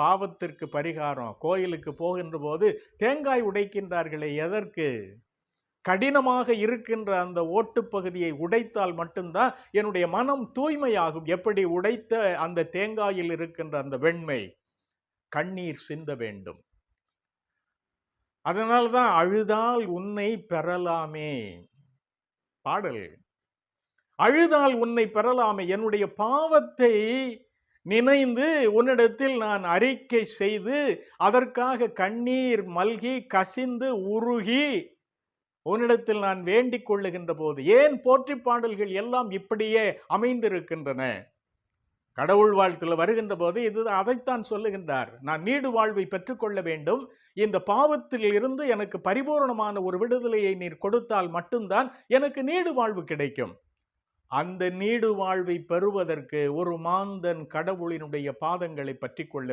பாவத்திற்கு பரிகாரம். கோயிலுக்கு போகின்ற போது தேங்காய் உடைக்கின்றார்களே, எதற்கு? கடினமாக இருக்கின்ற அந்த ஓட்டுப் பகுதியை உடைத்தால் மட்டும்தான் என்னுடைய மனம் தூய்மையாகும். எப்படி? உடைத்த அந்த தேங்காயில் இருக்கின்ற அந்த வெண்மை. கண்ணீர் சிந்த வேண்டும். அதனால்தான் அழுதால் உன்னை பெறலாமே பாடல். அழுதால் உன்னை பெறலாமே. என்னுடைய பாவத்தை நினைந்து உன்னிடத்தில் நான் அறிக்கை செய்து அதற்காக கண்ணீர் மல்கி கசிந்து உருகி உன்னிடத்தில் நான் வேண்டிக் கொள்ளுகின்ற போது, ஏன் போற்றி பாடல்கள் எல்லாம் இப்படியே அமைந்திருக்கின்றன? கடவுள் வாழ்த்துல வருகின்ற போது அதைத்தான் சொல்லுகின்றார். நான் நீடு வாழ்வை பெற்றுக்கொள்ள வேண்டும். இந்த பாவத்தில் இருந்து எனக்கு பரிபூர்ணமான ஒரு விடுதலையை நீர் கொடுத்தால் மட்டும்தான் எனக்கு நீடு வாழ்வு கிடைக்கும். அந்த நீடு வாழ்வை பெறுவதற்கு ஒரு மாந்தன் கடவுளினுடைய பாதங்களை பற்றி கொள்ள வேண்டும்.